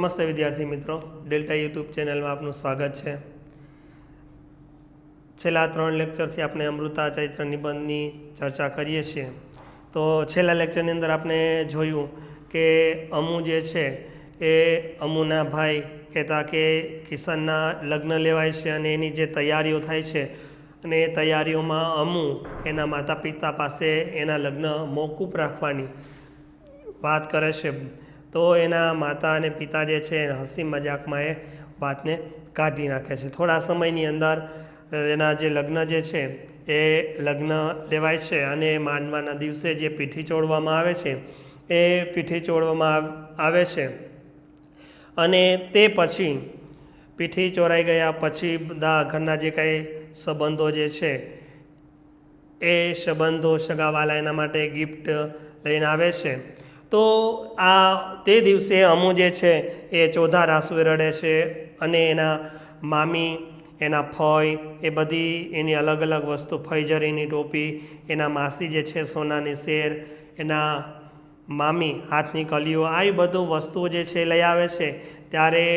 नमस्ते विद्यार्थी मित्रों, डेल्टा यूट्यूब चेनल में आपનું સ્વાગત છે। છેલ્લા 3 લેક્ચરથી આપણે અમૃતા ચૈત્ર નિબંધની ચર્ચા કરીએ છીએ। તો છેલ્લા લેક્ચરની અંદર આપણે જોયું કે અમુ જે છે એ અમુના ભાઈ કહેતા કે કિશનના લગ્ન લેવાય છે અને એની જે તૈયારીઓ થાય છે અને એ તૈયારીઓમાં અમુ એના માતા પિતા પાસે એના લગ્ન મોકૂફ રાખવાની વાત કરે છે। तो एना माता अने पिता जे छे हसी मजाक में ए बातने काढ़ी नाखे छे। थोड़ा समयनी अंदर एना जे लग्न जे छे ए लग्न लेवाय छे अने मांडवाना दिवसे जे पीठी चोड़वामां आवे छे ए पीठी चोड़वामां आवे छे अने ते पछी पीठी चोराई गया पछी बधा घरना जे कांई संबंधो जे छे ए संबंधो सगावाला एना माटे गिफ्ट लईने आवे छे। तो आ ते दिवसे अमु जे छे ए चौधा रासुए रड़े छे अने एना मामी एना फई ए बधी एनी अलग अलग वस्तु फईजरीनी टोपी एना मासी जे छे सोनानी सेर एना मामी हाथनी कलियो आ बधु वस्तुओ जे छे लई आवे छे। त्यारे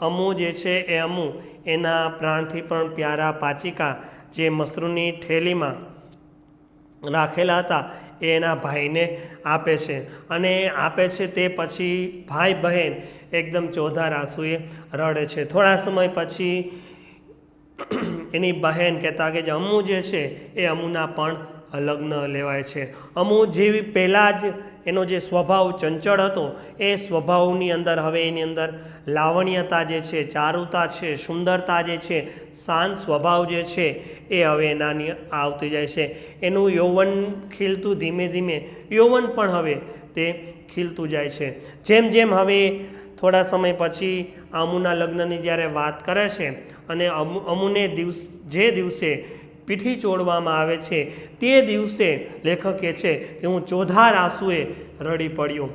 अमु जे छे ए अमु एना प्राणथी पण प्यारा पाचिका जे मसरूनी थेलीमां राखेला हता एना भाई ने आपे छे अने आपे छे ते पछी भाई बहन एकदम चौधा रासुए रड़े छे। थोड़ा समय पछी एनी बहन कहता कि अमु जे छे ए अमुना पण लग्न लेवाय छे। अमु जेवी पहला ज एनो जे स्वभाव चंचल हतो ए स्वभावनी अंदर हवे एनी अंदर लावण्यता जे छे, चारुता छे, सुंदरता जे छे, शांत स्वभाव जे छे ए हवे नानी आवती जाय छे। एनुं यौवन खीलतुं धीमे धीमे यौवन पण हवे ते खीलतुं जाय छे। जेम जेम हवे थोड़ा समय पछी अमुना लग्ननी ज्यारे वात करे छे अने अमुने जे दिवसे पीठी चोड़वामां आवे छे ते दिवसे लेखक कहे छे कि हूँ चौधा रासुए रड़ी पड्यो।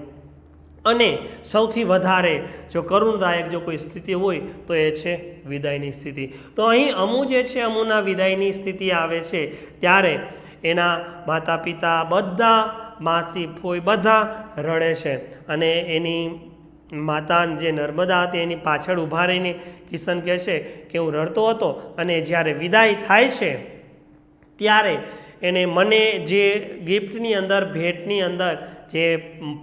अने सौथी वधारे जो करुणदायक जो कोई स्थिति होय तो ए छे विदायनी स्थिति। तो अहीं अमु जे छे अमुना विदायनी स्थिति आवे छे त्यारे एना माता पिता बधा मासी फोई बधा रड़े छे अने एनी माता जे नर्मदा हती एनी पाछळ ऊभा रहीने किशन कहे छे कि हूँ रड़तो हतो अने ज्यारे विदाय थाय छे त्यारे एने मने जे गिफ्टनी अंदर भेटनी अंदर जे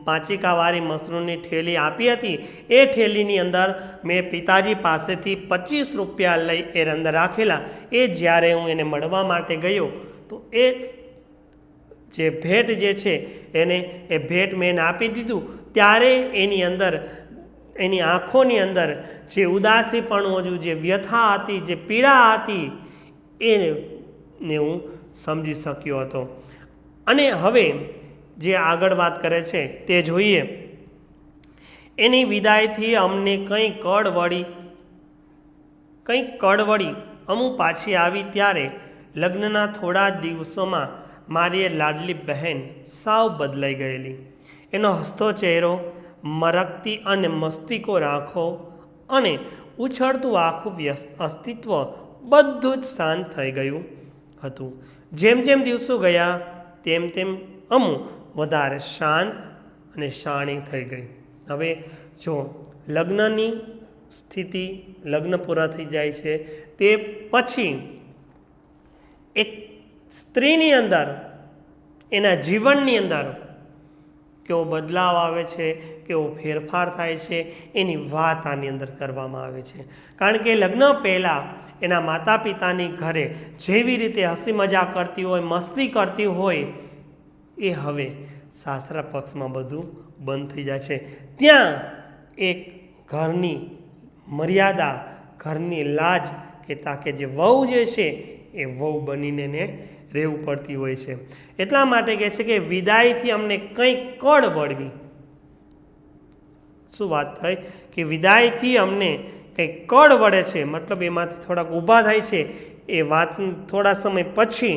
पाचिकावारी मसरूनी ठेली आपी हती ए ठेलीनी अंदर मैं पिताजी पासेथी 25 रुपया लई ए अंदर राखेला। ए ज्यारे हूँ एने मळवा माटे गयो तो ए जे भेट जे छे एने ए भेट मैं आपी दीधुं त्यारे एनी अंदर एनी आँखोनी अंदर जे उदासीपणुं हजू जे व्यथा हती जे पीड़ा हती ने हूँ समझी शक्यो हतो। अने हवे जे आगळ वात करे छे ते जोईए। एनी विदायथी अमने कई कड़वड़ी अमु पाછી आवी त्यारे लग्नना थोड़ा दिवसोमां मारी लाडली बहन साव बदलाई गयेली। एनो हसतो चेहरो, मरकती अने मस्तीखोर आँखो अने उछळतुं आखुं अस्तित्व बधुं ज शांत थई गयुं हतुं। जेम जेम दिवसों गया तेम तेम अमु वधारे शांत अने शाणी थई गई। हवे जो लग्ननी स्थिति लग्न पूरा थई जाय छे ते पछी एक स्त्रीनी अंदर एना जीवननी अंदर केवो बदलाव आवे छे, केवो फेरफार थाय छे एनी वात आनी अंदर करवामां आवे छे। कारण के लग्न पहला एना माता पितानी घरे जेवी रीते हसी मजाक करती होय, मस्ती करती होय ए हवे सासरा पक्ष में बधुं बंध थई जाय छे। त्यां एक घरनी मर्यादा, घरनी लाज कहेता के जे वहू जे छे ए वहू बनीने ने રહેવું પડતી હોય છે। એટલા માટે કહે છે કે વિદાયથી અમને કંઈ કળ વળવી। શું વાત થઈ કે વિદાયથી અમને કંઈ કળ વળે છે, મતલબ એમાંથી થોડાક ઊભા થાય છે। એ વાત થોડા સમય પછી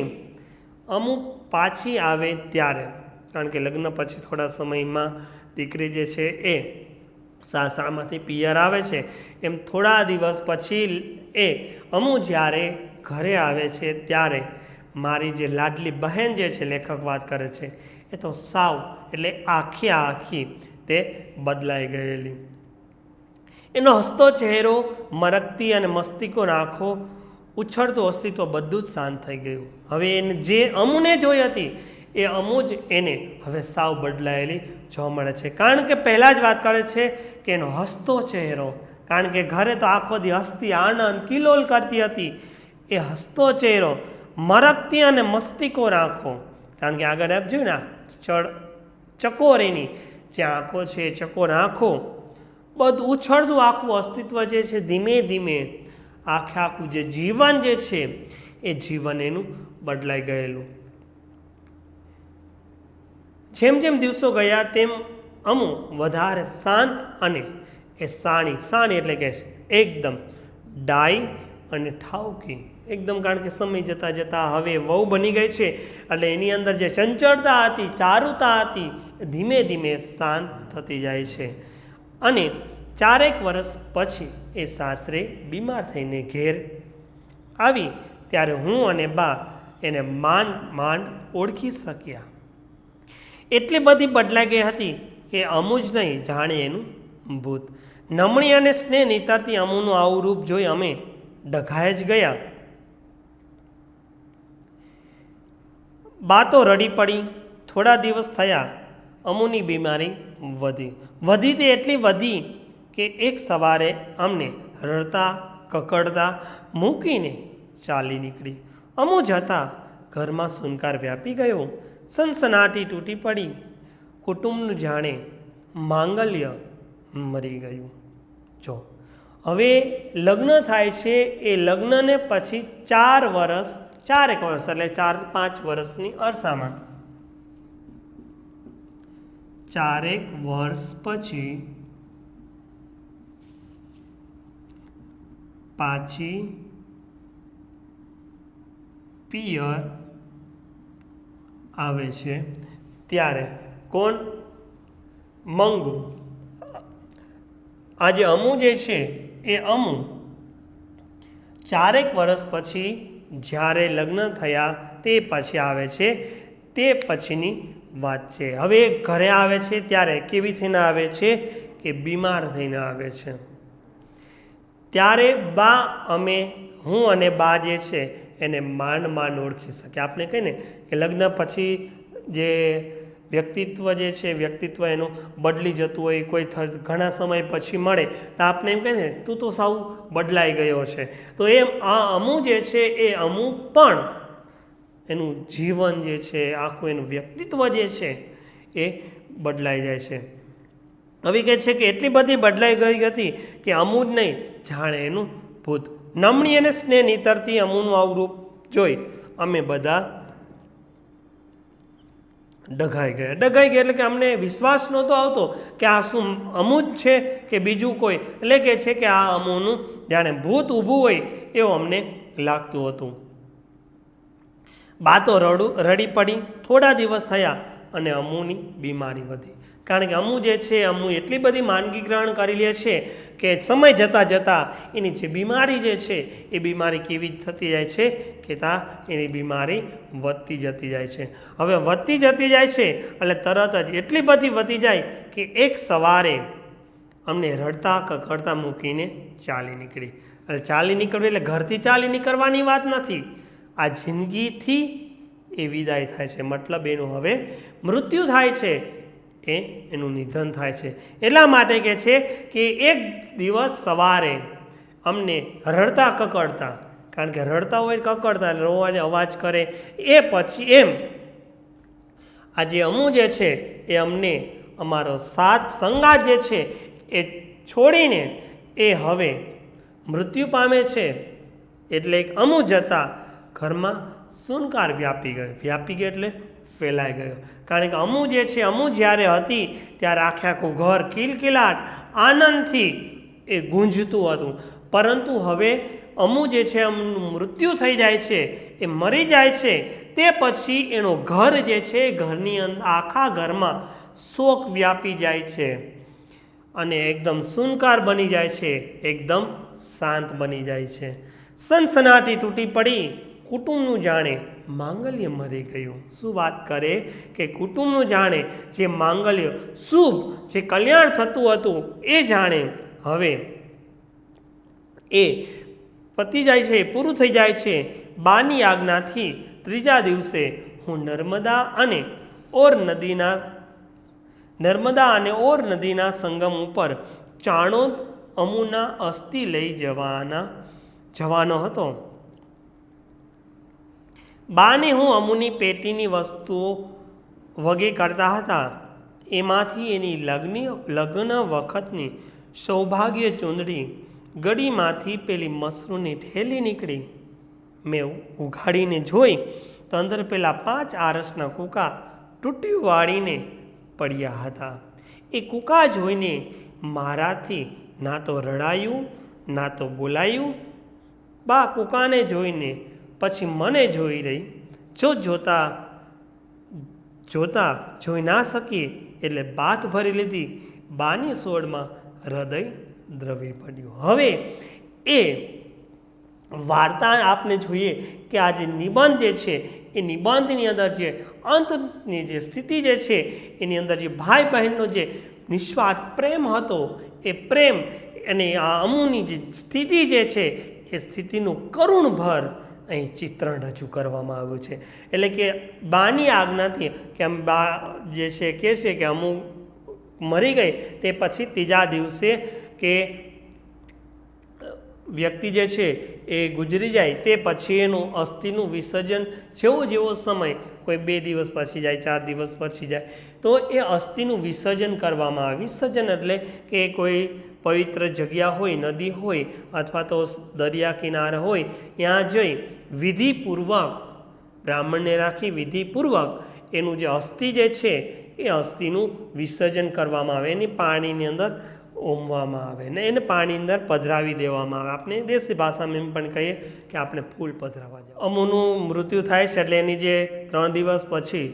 અમુક પાછી આવે ત્યારે, કારણ કે લગ્ન પછી થોડા સમયમાં દીકરી જે છે એ સાસરામાંથી પિયર આવે છે, એમ થોડા દિવસ પછી એ અમુ જ્યારે ઘરે આવે છે ત્યારે मारी जे लाडली बहन जे छे लेखक बात करे छे ए तो साव एटले आखी आखी ते बदलाई गयेली। એનો હસતો ચહેરો, મરકતી અને મસ્તિષ્કો આંખો, ઉછળતું અસ્તિત્વ બધું જ શાંત થઈ ગયું. હવે એને જે અમુને જોઈ હતી એ અમુ જ એને હવે સાવ બદલાયેલી જોવા મળે છે. કારણ કે પહેલાં જ વાત કરે છે કે એનો હસતો ચહેરો, કારણ કે ઘરે તો આખો દી હસતી, આનંદ, કિલોલ કરતી હતી. એ હસતો ચહેરો, મરકતી અને મસ્તિષ્કો આંખો, કારણ કે આગળ આપ જોયું ને ચકોર એની જે આંખો છે, ચકોર આંખો, બધું ઉછળતું આખું અસ્તિત્વ જે છે ધીમે ધીમે આખું જે જીવન જે છે એ જીવન એનું બદલાઈ ગયેલું. જેમ જેમ દિવસો ગયા તેમ અમુ વધારે શાંત અને એ સાણી એટલે કે એકદમ ડાઈ અને ઠાવકી એકદમ, કારણ કે સમય જતાં જતાં હવે વહુ બની ગઈ છે એટલે એની અંદર જે ચંચળતા હતી, ચારુતા હતી, ધીમે ધીમે શાંત થતી જાય છે. અને 4 વર્ષ પછી એ સાસરે બીમાર થઈને ઘેર આવી ત્યારે હું અને બા એને માંડ ઓળખી શક્યા. એટલી બધી બદલાઈ ગઈ હતી કે અમુ જ નહીં જાણે એનું ભૂત. નમણી અને સ્નેહ નીતરતી અમુનું આવું રૂપ જોઈ અમે ડઘાઈ જ ગયા. બા તો રડી પડી. થોડા દિવસ થયા અમુની બીમારી વધી તે એટલી વધી કે એક સવારે અમને રડતા કકડતા મૂકીને ચાલી નીકળી. અમુ જતા ઘરમાં સુનકાર વ્યાપી ગયો. સનસનાટી તૂટી પડી. કુટુંબનું જાણે માંગલ્ય મરી ગયું. જો હવે લગ્ન થાય છે, એ લગ્નને પછી 4 વર્ષ એટલે 4-5 વર્ષની અરસામાં 4 વર્ષ પછી પાછી પિયર આવે છે ત્યારે કોણ? મંગુ. આજે અમુ જે છે એ અમુ 4 વર્ષ પછી જ્યારે લગ્ન થયા તે પછી આવે છે, તે પછીની વાત છે. હવે ઘરે આવે છે ત્યારે કેવી થઈને આવે છે કે બીમાર થઈને આવે છે. ત્યારે હું અને બા જે છે એને માંડ ઓળખી શક્યા. આપણે કહીને કે લગ્ન પછી જે વ્યક્તિત્વ એનું બદલી જતું હોય, કોઈ ઘણા સમય પછી મળે તો આપણે એમ કહીએ ને તું તો સાવ બદલાઈ ગયો છે. તો એમ આ અમુ જે છે એ અમુ પણ એનું જીવન જે છે, આખું એનું વ્યક્તિત્વ જે છે એ બદલાઈ જાય છે. હવે કહે છે કે એટલી બધી બદલાઈ ગઈ હતી કે અમુ જ નહીં જાણે એનું ભૂત. નમણી અને સ્નેહ નીતરતી અમુનું આવું રૂપ જોઈ અમે બધા ડઘાઈ ગયા એટલે કે અમને વિશ્વાસ નહોતો આવતો કે આ શું અમુ જ છે કે બીજું કોઈ. એટલે કે છે કે આ અમુનું જાણે ભૂત ઊભું હોય એવું અમને લાગતું હતું. બા તો રડી પડી. થોડા દિવસ થયા અને અમુની બીમારી વધી. કારણ કે અમુ જે છે અમુ એટલી બધી માંદગી ગ્રહણ કરી લે છે કે સમય જતાં એની જે બીમારી જે છે એ બીમારી કેવી થતી જાય છે કે એની બીમારી વધતી જતી જાય છે. હવે વધતી જતી જાય છે એટલે તરત જ એટલી બધી વધી જાય કે એક સવારે અમને રડતા કકડતા મૂકીને ચાલી નીકળી. એટલે ચાલી નીકળવી એટલે ઘરથી ચાલી નીકળવાની વાત નથી, આ જિંદગીથી એ વિદાય થાય છે. મતલબ એનું હવે મૃત્યુ થાય છે, એનું નિધન થાય છે. એટલા માટે કહે છે કે એક દિવસ સવારે અમને રડતા કકડતા, કારણ કે રડતા હોય કકડતા રોવાને અવાજ કરે, એ પછી એમ આજે અમુ જે છે એ અમને અમારો સાથ સંગાત જે છે એ છોડીને એ હવે મૃત્યુ પામે છે. એટલે અમુ જતા ઘરમાં સુનકાર વ્યાપી ગયો એટલે ફેલાઈ ગયો. કારણ કે અમુ જે છે, અમુ જ્યારે હતી ત્યારે આખું ઘર કિલકિલાટ આનંદથી એ ગુંજતું હતું. પરંતુ હવે અમુ જે છે એમનું મૃત્યુ થઈ જાય છે, એ મરી જાય છે, તે પછી એનું ઘર જે છે ઘરની અંદર આખા ઘરમાં શોક વ્યાપી જાય છે અને એકદમ સુનકાર બની જાય છે, એકદમ શાંત બની જાય છે. સનસનાટી તૂટી પડી. કુટુંબનું જાણે માંગલ્ય મરી ગયું. શું વાત કરે કે કુટુંબનું જાણે જે માંગલ્ય શુભ જે કલ્યાણ થતું હતું એ જાણે હવે એ પતી જાય છે, પૂરું થઈ જાય છે। બાની આજ્ઞાથી ત્રીજા દિવસે હું નર્મદા અને ઓર નદીના સંગમ ઉપર ચાણોદ અમુના અસ્થિ લઈ જવાનો હતો। બાને હું અમુની પેટીની વસ્તુઓ વગે કરતા હતા એમાંથી એની લગ્ન વખતની સૌભાગ્ય ચૂંદડી ગળીમાંથી પેલી મસરૂની ઠેલી નીકળી। મેં ઉઘાડીને જોઈ તો અંદર પેલા 5 આરસના કૂકા તૂટ્યું વાળીને પડ્યા હતા। એ કૂકા જોઈને મારાથી ના તો રડાયું ના તો બોલાયું। બા કૂકાને જોઈને પછી મને જોઈ રહી। જોઈ ના શકીએ એટલે બાથ ભરી લીધી। બાની સોળમાં હૃદય દ્રવી પડ્યું। હવે એ વાર્તા આપને જોઈએ કે આ જે નિબંધ જે છે એ નિબંધની અંદર જે અંતની જે સ્થિતિ જે છે એની અંદર જે ભાઈ બહેનનો જે નિસ્વાર્થ પ્રેમ હતો એ પ્રેમ અને આ અમુની જે સ્થિતિ જે છે એ સ્થિતિનું કરુણભર અહીં ચિત્રણ રજૂ કરવામાં આવ્યું છે। એટલે કે બાની આજ્ઞાથી કે આમ બા જે છે કહે છે કે અમુ મરી ગઈ તે પછી ત્રીજા દિવસે કે વ્યક્તિ જે છે એ ગુજરી જાય તે પછી એનું અસ્થિનું વિસર્જન જેવો સમય કોઈ 2 દિવસ પછી જાય 4 દિવસ પછી જાય તો એ અસ્થિનું વિસર્જન કરવામાં આવે। વિસર્જન એટલે કે કોઈ પવિત્ર જગ્યા હોય, નદી હોય અથવા તો દરિયા કિનારે હોય ત્યાં જઈ વિધિપૂર્વક બ્રાહ્મણને રાખી વિધિપૂર્વક એનું જે અસ્થિ જે છે એ અસ્થિનું વિસર્જન કરવામાં આવે। એની પાણીની અંદર ઓમવામાં આવે ને એને પાણી અંદર પધરાવી દેવામાં આવે। આપણે દેશી ભાષામાં એમ પણ કહીએ કે આપણે ફૂલ પધરાવા જાય। અમુનું મૃત્યુ થાય છે એટલે એની જે 3 દિવસ પછી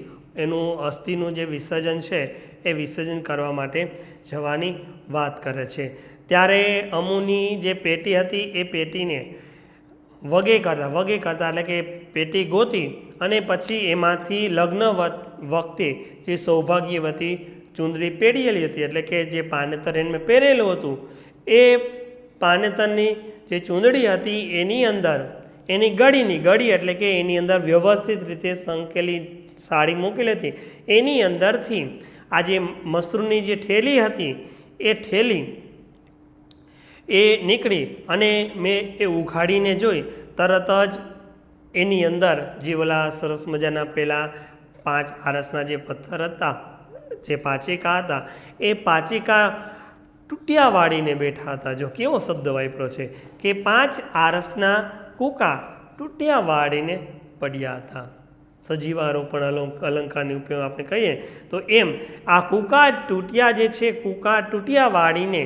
એનું અસ્થિનું જે વિસર્જન છે એ વિસર્જન કરવા માટે જવાની વાત કરે છે। ત્યારે અમુની જે પેટી હતી એ પેટીને વગે કરતા એટલે કે પેટી ગોતી અને પછી એમાંથી લગ્ન વખતે જે સૌભાગ્યવતી ચૂંદડી પહેરેલી હતી એટલે કે જે પાનેતર એને પહેરેલું હતું એ પાનેતરની જે ચૂંદડી હતી એની અંદર એની ગળી એટલે કે એની અંદર વ્યવસ્થિત રીતે સંકેલી સાડી મૂકેલી હતી એની અંદરથી આ જે મસરૂની જે ઠેલી હતી એ ઠેલી એ નીકળી અને મેં એ ઉઘાડીને જોઈ તરત જ એની અંદર જે ઓલા સરસ મજાના પેલા 5 આરસના જે પથ્થર હતા જે પાચિકા હતા એ પાચિકા તૂટ્યા વાળીને બેઠા હતા। જો કેવો શબ્દ વાપર્યો છે કે 5 આરસના કૂકા તૂટ્યા વાળીને પડ્યા હતા। સજીવારોપણ અલંકારનો ઉપયોગ આપણે કહીએ તો એમ આ કૂકા તૂટ્યા જે છે કૂકા તૂટ્યા વાળીને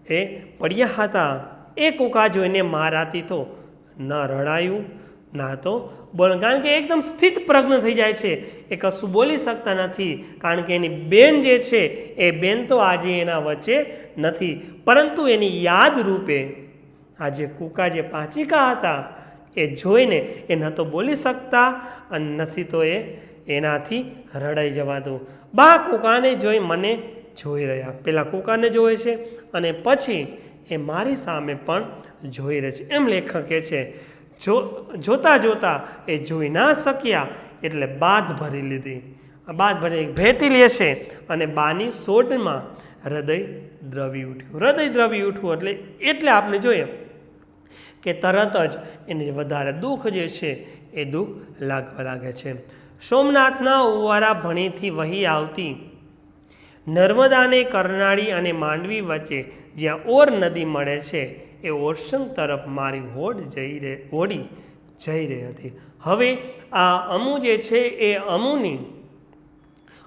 એ પડ્યા હતા। એ કૂકા જોઈને મારાથી તો ન રડાયું ના તો બોલ, કારણ કે એકદમ સ્થિત પ્રજ્ઞ થઈ જાય છે, એ કશું બોલી શકતા નથી, કારણ કે એની બેન જે છે એ બેન તો આજે એના વચ્ચે નથી, પરંતુ એની યાદ રૂપે આ જે કૂકા જે પાચિકા હતા એ જોઈને એ ન તો બોલી શકતા અને નથી તો એનાથી રડાઈ જવાતું। બા કૂકાને જોઈ મને જોઈ રહ્યા, પહેલાં કૂકાને જોવે છે અને પછી એ મારી સામે પણ જોઈ રહે છે। એમ લેખક કહે છે જોતા જોતા એ જોઈ ના શક્યા એટલે બાથ ભરી લીધી। બાથ ભરી ભેટી લે છે અને બાની સોટમાં હૃદય દ્રવી ઉઠ્યું। હૃદય દ્રવી ઉઠવું એટલે આપણે જોઈએ કે તરત જ એને વધારે દુઃખ જે છે એ દુઃખ લાગવા લાગે છે। સોમનાથના ઉવારા ભણીથી વહી આવતી નર્મદાને કરનાળી અને માંડવી વચ્ચે જ્યાં ઓર નદી મળે છે એ ઓરસંગ તરફ મારી હોડી જઈ રહી હતી। હવે આ અમુ જે છે એ અમુની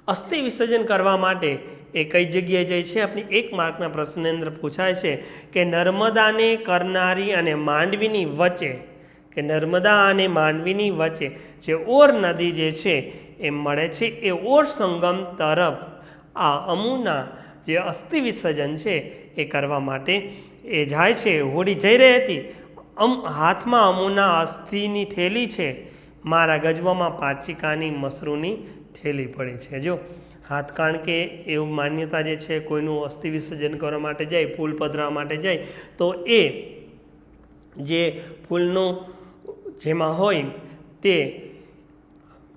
અસ્થિ વિસર્જન કરવા માટે એ કઈ જગ્યાએ જાય છે? આપણી 1 માર્કના પ્રશ્નની અંદર પૂછાય છે કે નર્મદાને કરનારી અને માંડવીની વચ્ચે, કે નર્મદા અને માંડવીની વચ્ચે જે ઓર નદી જે છે એ મળે છે, એ ઓર સંગમ તરફ આ અમુના જે અસ્થિ વિસર્જન છે એ કરવા માટે એ જાય છે। હોડી જઈ રહી હતી, હાથમાં અમુના અસ્થિની થેલી છે, મારા ગજવામાં પાચિકાની મસરૂની થેલી પડી છે। જો હાથ, કારણ કે એવું માન્યતા જે છે કોઈનું અસ્થિ વિસર્જન કરવા માટે જાય, ફૂલ પધરાવવા માટે જાય તો એ જે ફૂલનું જેમાં હોય તે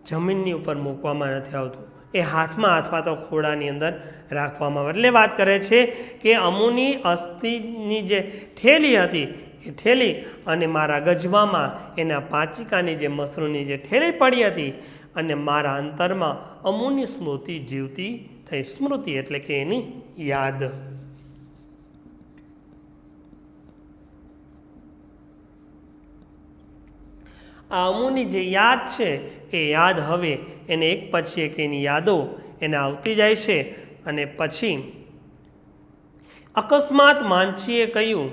જમીનની ઉપર મૂકવામાં નથી આવતું, એ હાથમાં અથવા તો ખોળાની અંદર રાખવામાં આવે. એટલે વાત કરે છે કે અમુની અસ્થિની જે થેલી હતી એ થેલી અને મારા ગજવામાં એના પાંચિકાની જે મસરૂની જે થેલી પડી હતી અને મારા અંતરમાં અમુની સ્મૃતિ જીવતી થઈ. સ્મૃતિ એટલે કે એની યાદ. આ અમુની જે યાદ છે એ યાદ હવે એને એક પછી એક એની યાદો એને આવતી જાય છે. અને પછી અકસ્માત માનસીએ કહ્યું,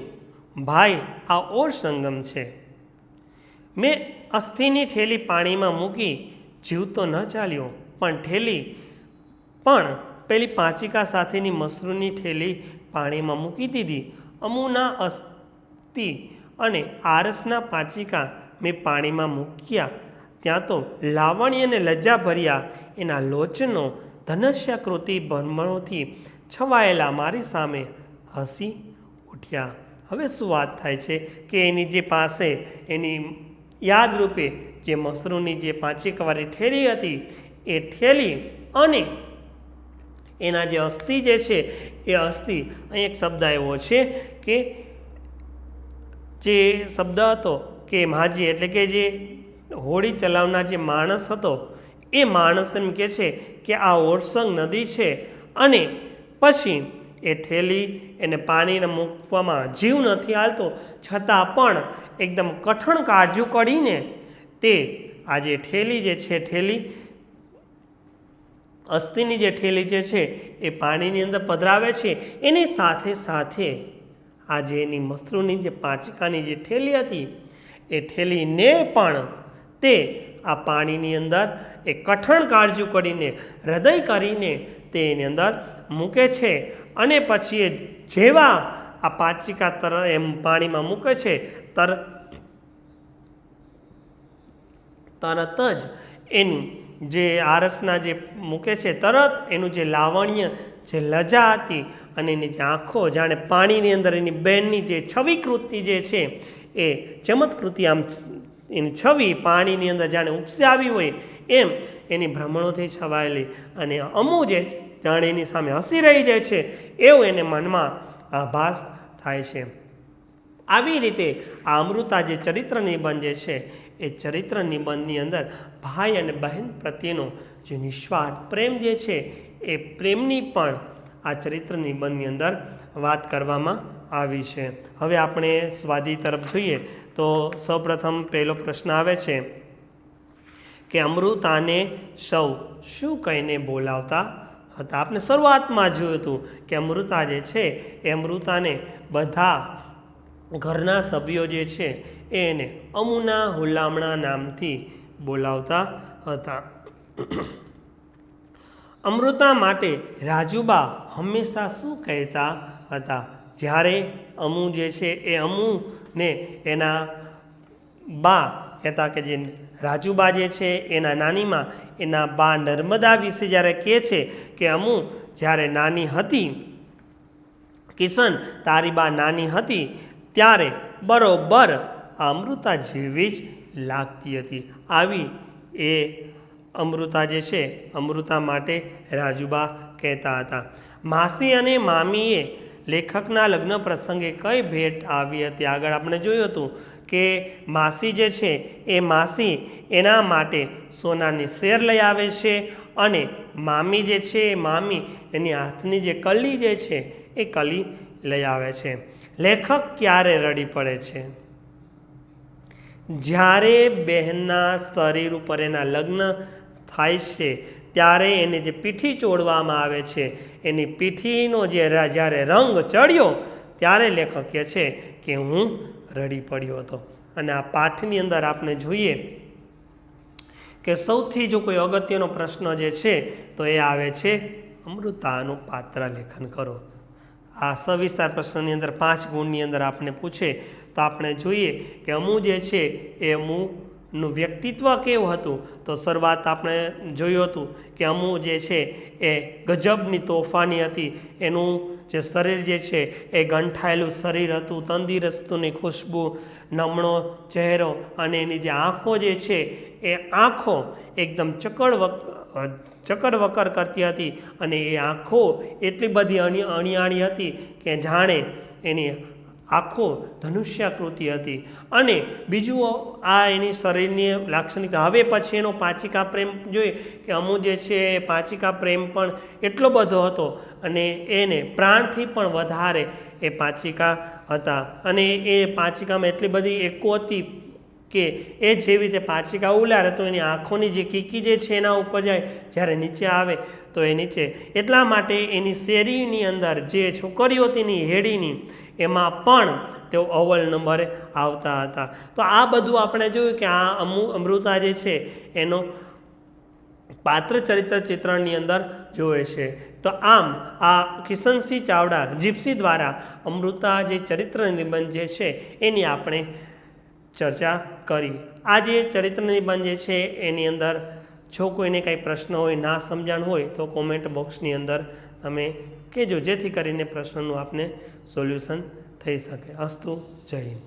ભાઈ આ ઓર સંગમ છે. મેં અસ્થિની થેલી પાણીમાં મૂકી જીવતો ન ચાલ્યો, પણ થેલી પણ પેલી પાંચિકા સાથેની મસરૂની થેલી પાણીમાં મૂકી દીધી. અમુના અસ્થિ અને આરસના પાંચિકા મેં પાણીમાં મૂક્યા ત્યાં તો લાવણ્ય અને લજ્જા ભર્યા એના લોચનો ધનસ્યાકૃતિ ભ્રમરોથી છવાયેલા મારી સામે હસી ઉઠ્યા. હવે શું વાત થાય છે કે એની જે પાસે એની યાદરૂપે જે મસરૂની જે પાંચિકાવાળી થેલી હતી એ થેલી અને એના જે અસ્થિ જે છે એ અસ્થિ, અહીં એક શબ્દ એવો છે કે જે શબ્દ હતો કે માજી એટલે કે જે હોડી ચલાવનાર જે માણસ હતો એ માણસ એમ કહે છે કે આ ઓરસંગ નદી છે અને પછી એ થેલી એને પાણીને મૂકવામાં જીવ નથી હાલતો છતાં પણ એકદમ કઠણ કાળજુ કરીને તે આ જે થેલી જે છે થેલી અસ્થિની જે થેલી જે છે એ પાણીની અંદર પધરાવે છે. એની સાથે સાથે આ જે એની મસરૂની જે પાંચિકાની જે થેલી હતી એ થેલીને પણ તે આ પાણીની અંદર એ કઠણ કાળજુ કરીને હૃદય કરીને તે એની અંદર મૂકે છે. અને પછી એ જેવા આ પાંચિકા તરત એમ પાણીમાં મૂકે છે તરત જ એની જે આરસના જે મૂકે છે તરત એનું જે લાવણ્ય જે લજા હતી અને એની જે આંખો જાણે પાણીની અંદર એની બહેનની જે છવિકૃતિ જે છે એ ચમત્કૃતિ આમ એની છવી પાણીની અંદર જાણે ઉપસી આવી હોય એમ એની ભ્રમણોથી છવાયેલી અને અમુ જે જાણે એની સામે હસી રહી જાય છે એવું એને મનમાં આભાસ થાય છે. આવી રીતે આ અમૃતા જે ચરિત્ર નિબંધ જે છે એ ચરિત્ર નિબંધની અંદર ભાઈ અને બહેન પ્રત્યેનો જે નિસ્વાર્થ પ્રેમ જે છે એ પ્રેમની પણ આ ચરિત્ર નિબંધની અંદર વાત કરવામાં આવી છે. હવે આપણે સ્વાધ્યાય તરફ જોઈએ તો સૌપ્રથમ પહેલો પ્રશ્ન આવે છે કે અમૃતાને સૌ શું કહીને બોલાવતા હતા. આપણે શરૂઆતમાં જોયું હતું કે અમૃતા જે છે એ અમૃતાને બધા ઘરના સભ્યો જે છે એને અમુના હુલામણા નામથી બોલાવતા હતા. અમૃતા માટે રાજુબા હંમેશા શું કહેતા હતા? જ્યારે અમુ જે છે એ અમુને એના બા કહેતા કે જે રાજુબા જે છે એના નાનીમાં એના બા નર્મદા વિશે જ્યારે કહે છે કે અમુ જ્યારે નાની હતી, કિશન તારી બા નાની હતી ત્યારે બરોબર અમૃતા જેવી જ લાગતી હતી. આવી એ અમૃતા જે છે અમૃતા માટે રાજુબા કહેતા હતા. માસી અને મામીએ લેખકના લગ્ન પ્રસંગે કઈ ભેટ આવી હતી? આગળ આપણે જોયું હતું કે માસી જે છે એ માસી એના માટે સોનાની શેર લઈ આવે છે અને મામી જે છે એ મામી એની હાથની જે કલી જે છે એ કલી લઈ આવે છે. લેખક ક્યારે રડી પડે છે? જ્યારે બહેનના શરીર ઉપર એના લગ્ન થાય છે ત્યારે એને જે પીઠી ચોડવામાં આવે છે એની પીઠીનો જે જ્યારે રંગ ચડ્યો ત્યારે લેખક કહે છે કે હું રડી પડ્યો હતો. અને આ પાઠની અંદર આપણે જોઈએ કે સૌથી જો કોઈ અગત્યનો પ્રશ્ન જે છે તો એ આવે છે અમૃતાનું પાત્ર લેખન કરો. આ સવિસ્તાર પ્રશ્નની અંદર 5 ગુણની અંદર આપણે પૂછે તો આપણે જોઈએ કે અમુ જે છે એ અમુનું વ્યક્તિત્વ કેવું હતું. તો શરૂઆત આપણે જોયું હતું કે અમુ જે છે એ ગજબની તોફાની હતી. એનું જે શરીર જે છે એ ગંઠાયેલું શરીર હતું, તંદુરસ્તીની ખુશ્બુ, નમણો ચહેરો અને એની જે આંખો જે છે એ આંખો એકદમ ચકડવકર કરતી હતી અને એ આંખો એટલી બધી અણિયાળી હતી કે જાણે એની આંખો ધનુષ્યાકૃતિ હતી. અને બીજું આ એની શરીરની લાક્ષણિકતા. હવે પછી એનો પાંચિકા પ્રેમ જોઈએ કે અમુ જે છે એ પાંચિકા પ્રેમ પણ એટલો બધો હતો અને એને પ્રાણથી પણ વધારે એ પાંચિકા હતા. અને એ પાંચિકામાં એટલી બધી એકો હતી કે એ જેવી રીતે પાંચિકા ઉલારે તો એની આંખોની જે કીકી જે છે એના ઉપર જાય, જ્યારે નીચે આવે તો એ નીચે. એટલા માટે એની શેરીની અંદર જે છોકરીઓ તેની હેડીની એમાં પણ તેઓ અવ્વલ નંબરે આવતા હતા. તો આ બધું આપણે જોયું કે આ અમૃતા જે છે એનો પાત્ર ચરિત્ર ચિત્રણની અંદર જોવે છે. તો આમ આ કિશનસિંહ ચાવડા જીપ્સી દ્વારા અમૃતા જે ચરિત્ર નિબંધ જે છે એની આપણે ચર્ચા કરી. આ જે ચરિત્ર નિબંધ જે છે એની અંદર જો કોઈને કંઈ પ્રશ્ન હોય, ના સમજણ હોય તો કોમેન્ટ બોક્સની અંદર તમે કહેજો, જેથી કરીને પ્રશ્નનું આપને સોલ્યુશન થઈ શકે. અસ્તુ. જય હિન્દ.